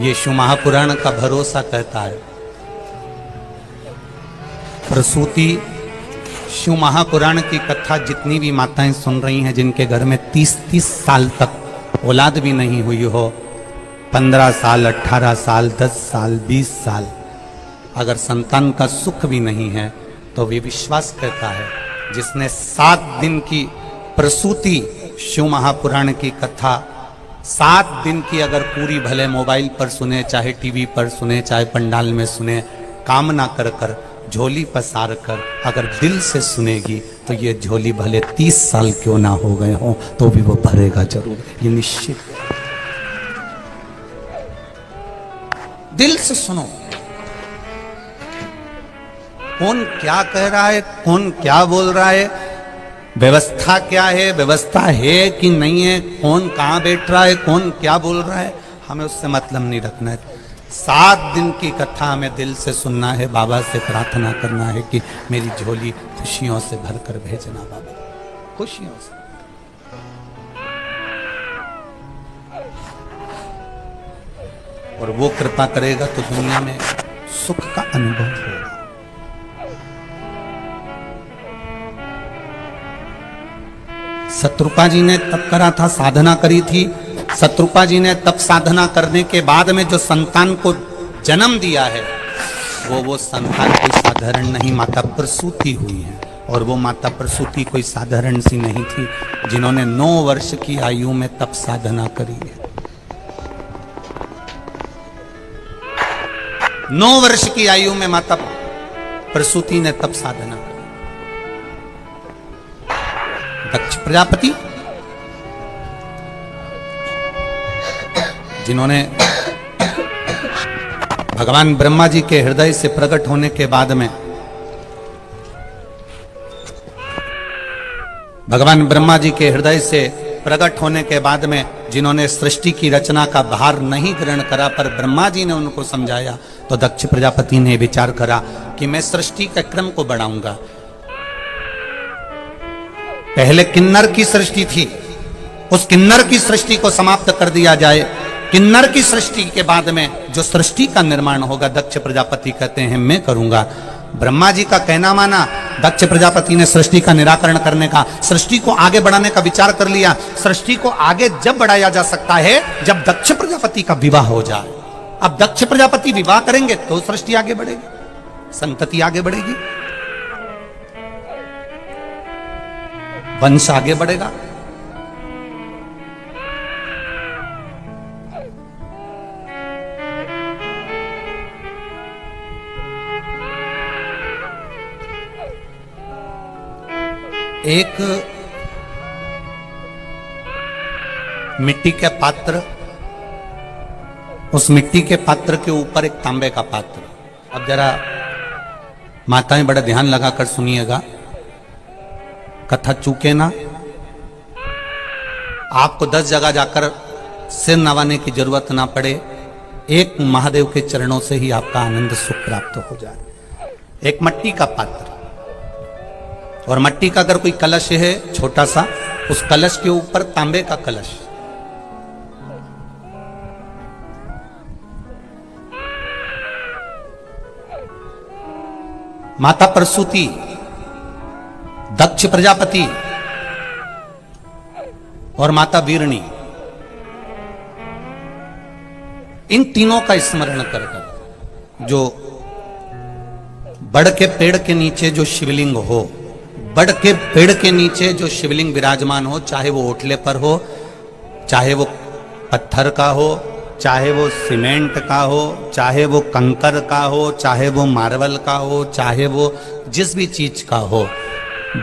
ये शिव महापुराण का भरोसा कहता है। प्रसूति शिव महापुराण की कथा जितनी भी माताएं सुन रही हैं, जिनके घर में 30-30 साल तक औलाद भी नहीं हुई हो, 15 साल, 18 साल, 10 साल, 20 साल, अगर संतान का सुख भी नहीं है तो वे विश्वास करता है, जिसने 7 दिन की प्रसूति शिव महापुराण की कथा 7 दिन की अगर पूरी भले मोबाइल पर सुने, चाहे टीवी पर सुने, चाहे पंडाल में सुने, कामना कर कर झोली पसार कर अगर दिल से सुनेगी तो ये झोली भले 30 साल क्यों ना हो गए हो तो भी वो भरेगा जरूर, ये निश्चित। दिल से सुनो, कौन क्या कह रहा है, कौन क्या बोल रहा है, व्यवस्था क्या है, व्यवस्था है कि नहीं है, कौन कहां बैठ रहा है, कौन क्या बोल रहा है, हमें उससे मतलब नहीं रखना है। 7 दिन की कथा हमें दिल से सुनना है, बाबा से प्रार्थना करना है कि मेरी झोली खुशियों से भरकर भेजना बाबा, खुशियों से। और वो कृपा करेगा तो दुनिया में सुख का अनुभव होगा। शत्रुपा जी ने तप करा था, साधना करी थी। शत्रुपा जी ने तप साधना करने के बाद में जो संतान को जन्म दिया है, वो संतान कोई साधारण नहीं, माता प्रसूति हुई है। और वो माता प्रसूति कोई साधारण सी नहीं थी, जिन्होंने 9 वर्ष की आयु में तप साधना करी है। 9 वर्ष की आयु में माता प्रसूति ने तप साधना करी। दक्ष प्रजापति जिन्होंने भगवान ब्रह्मा जी के हृदय से प्रकट होने के बाद में, भगवान ब्रह्मा जी के हृदय से प्रकट होने के बाद में जिन्होंने सृष्टि की रचना का भार नहीं ग्रहण करा, पर ब्रह्मा जी ने उनको समझाया, तो दक्ष प्रजापति ने विचार करा कि मैं सृष्टि के क्रम को बढ़ाऊंगा। पहले किन्नर की सृष्टि थी, उस किन्नर की सृष्टि को समाप्त कर दिया जाए। किन्नर की सृष्टि के बाद में जो सृष्टि का निर्माण होगा, दक्ष प्रजापति कहते हैं मैं करूंगा। ब्रह्मा जी का कहना माना, दक्ष प्रजापति ने सृष्टि का निराकरण करने का, सृष्टि को आगे बढ़ाने का विचार कर लिया। सृष्टि को आगे जब बढ़ाया जा सकता है जब दक्ष प्रजापति का विवाह हो जाए। अब दक्ष प्रजापति विवाह करेंगे तो सृष्टि आगे बढ़ेगी, संतति आगे बढ़ेगी, वंश आगे बढ़ेगा। एक मिट्टी के पात्र, उस मिट्टी के पात्र के ऊपर एक तांबे का पात्र। अब जरा माताएं बड़ा ध्यान लगाकर सुनिएगा, कथा चूके ना। आपको 10 जगह जाकर सिर नवाने की जरूरत ना पड़े, एक महादेव के चरणों से ही आपका आनंद सुख प्राप्त हो जाए। एक मट्टी का पात्र, और मट्टी का अगर कोई कलश है छोटा सा, उस कलश के ऊपर तांबे का कलश। माता प्रसूति, दक्ष प्रजापति और माता वीरणी, इन तीनों का स्मरण कर कर, जो बड़ के पेड़ के नीचे जो शिवलिंग हो, बड़ के पेड़ के नीचे जो शिवलिंग विराजमान हो, चाहे वो ओटले पर हो, चाहे वो पत्थर का हो, चाहे वो सीमेंट का हो, चाहे वो कंकर का हो, चाहे वो मार्बल का हो, चाहे वो जिस भी चीज का हो,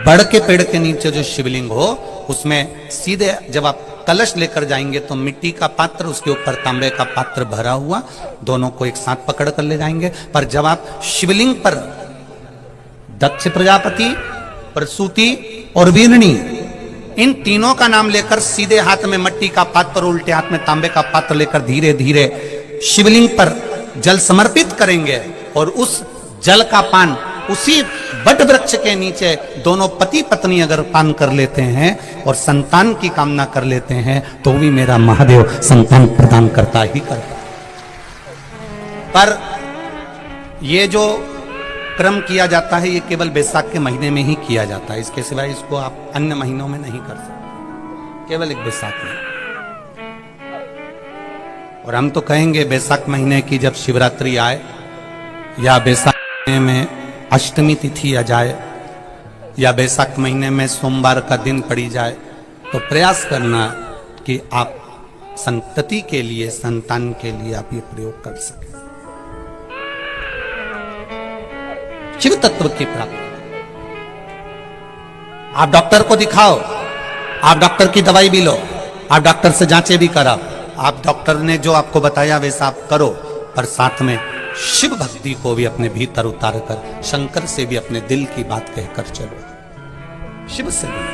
बड़ के पेड़ के नीचे जो शिवलिंग हो, उसमें सीधे जब आप कलश लेकर जाएंगे तो मिट्टी का पात्र, उसके ऊपर तांबे का पात्र भरा हुआ, दोनों को एक साथ पकड़ कर ले जाएंगे। पर जब आप शिवलिंग पर दक्ष प्रजापति, प्रसूति और वीरणी, इन तीनों का नाम लेकर सीधे हाथ में मिट्टी का पात्र, उल्टे हाथ में तांबे का पात्र लेकर धीरे धीरे शिवलिंग पर जल समर्पित करेंगे, और उस जल का पान उसी बट वृक्ष के नीचे दोनों पति पत्नी अगर पान कर लेते हैं और संतान की कामना कर लेते हैं, तो भी मेरा महादेव संतान प्रदान करता ही करता। पर ये जो क्रम किया जाता है ये केवल बैसाख के महीने में ही किया जाता है, इसके सिवाय इसको आप अन्य महीनों में नहीं कर सकते, केवल एक बैसाख में। और हम तो कहेंगे बैसाख महीने की जब शिवरात्रि आए या बैसाख महीने में अष्टमी तिथि आ जाए या बैसाख महीने में सोमवार का दिन पड़ी जाए तो प्रयास करना कि आप संतति के लिए, संतान के लिए आप ये प्रयोग कर सकें। शिव तत्व की प्राप्ति। आप डॉक्टर को दिखाओ, आप डॉक्टर की दवाई भी लो, आप डॉक्टर से जांचें भी कराओ, आप डॉक्टर ने जो आपको बताया वैसा आप करो, पर साथ में शिव भक्ति को भी अपने भीतर उतार कर शंकर से भी अपने दिल की बात कहकर चलो, शिव से भी।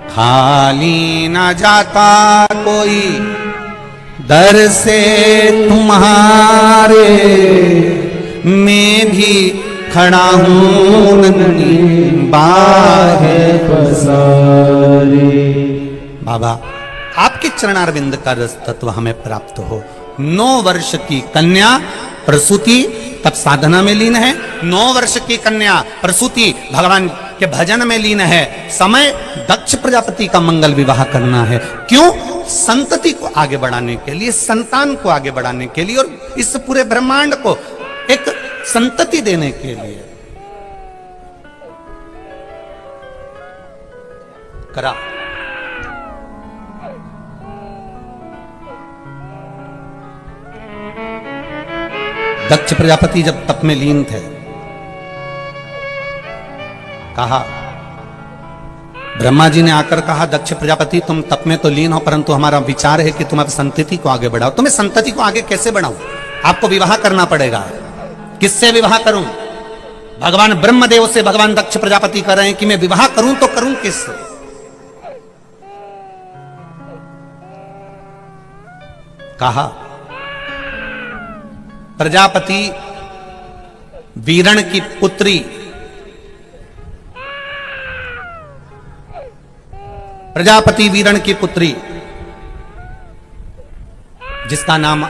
खाली ना जाता कोई दर से तुम्हारे, मैं भी खड़ा हूं नन्ही बाहें पसारे। बाबा आपके चरणारविंद का रस तत्व हमें प्राप्त हो। 9 वर्ष की कन्या प्रसूति तब साधना में लीन है, 9 वर्ष की कन्या प्रसूति भगवान के भजन में लीन है। समय दक्ष प्रजापति का मंगल विवाह करना है। क्यों? संतति को आगे बढ़ाने के लिए, संतान को आगे बढ़ाने के लिए और इस पूरे ब्रह्मांड को एक संतति देने के लिए करा। दक्ष प्रजापति जब तप में लीन थे, कहा, ब्रह्मा जी ने आकर कहा, दक्ष प्रजापति तुम तप में तो लीन हो, परंतु हमारा विचार है कि तुम अब संतति को आगे बढ़ाओ। तुम्हें संतति को आगे कैसे बढ़ाऊं? आपको विवाह करना पड़ेगा। किससे विवाह करूं? भगवान ब्रह्मदेव से भगवान दक्ष प्रजापति कर रहे हैं कि मैं विवाह करूं तो करूं किससे? कहा, प्रजापति वीरण की पुत्री जिसका नाम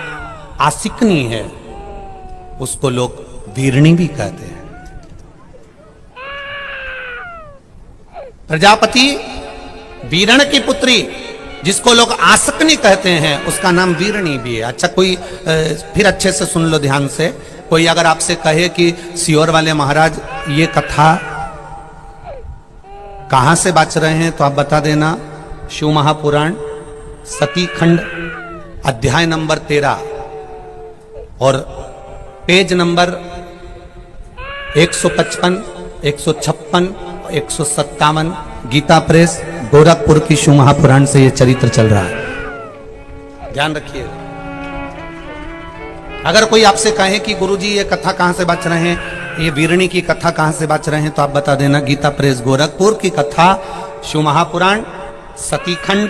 आसिकनी है, उसको लोग वीरणी भी कहते हैं। प्रजापति वीरण की पुत्री जिसको लोग आसकनी कहते हैं, उसका नाम वीरणी भी है। अच्छा, कोई फिर अच्छे से सुन लो ध्यान से। कोई अगर आपसे कहे कि सियोर वाले महाराज ये कथा कहां से बाच रहे हैं, तो आप बता देना शिव महापुराण सती खंड अध्याय नंबर 13 और page number 155, 156, 157, Gita Press Gorakhpur की शिव महापुराण से यह चरित्र चल रहा है। ध्यान रखिए। अगर कोई आपसे कहे कि गुरुजी ये कथा कहां से बाच रहे हैं, ये वीरणी की कथा कहां से बाच रहे हैं, तो आप बता देना गीता प्रेस गोरखपुर की कथा शिव महापुराण सती खंड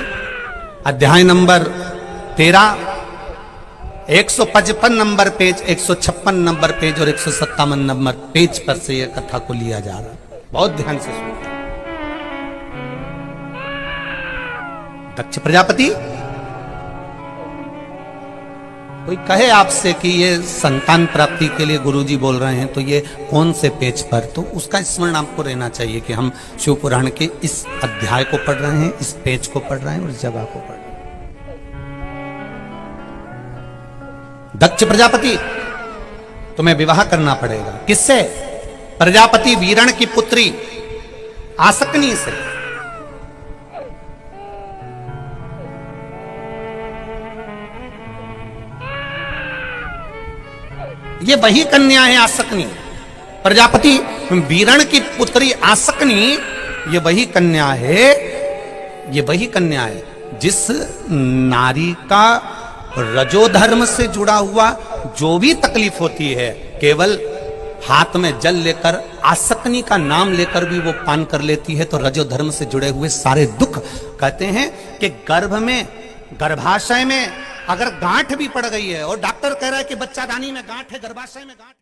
अध्याय number 13, 155 number page, 156 number page और 157 नंबर पेज पर से यह कथा को लिया जा रहा है। बहुत ध्यान से सुनिए। दक्ष प्रजापति, कोई कहे आपसे कि ये संतान प्राप्ति के लिए गुरुजी बोल रहे हैं, तो ये कौन से पेज पर, तो उसका स्मरण आपको रहना चाहिए कि हम शिव पुराण के इस अध्याय को पढ़ रहे हैं, इस पेज को पढ़ रहे हैं और इस जगह को पढ़ रहे हैं। दक्ष प्रजापति, तुम्हें विवाह करना पड़ेगा। किससे? प्रजापति वीरण की पुत्री आसकनी से। ये वही कन्या है आसकनी। प्रजापति वीरण की पुत्री आसकनी ये वही कन्या है, ये वही कन्या है जिस नारी का रजोधर्म से जुड़ा हुआ जो भी तकलीफ होती है, केवल हाथ में जल लेकर आसकनी का नाम लेकर भी वो पान कर लेती है, तो रजोधर्म से जुड़े हुए सारे दुख, कहते हैं कि गर्भ में, गर्भाशय में अगर गांठ भी पड़ गई है और डॉक्टर कह रहा है कि बच्चादानी में गांठ है, गर्भाशय में गांठ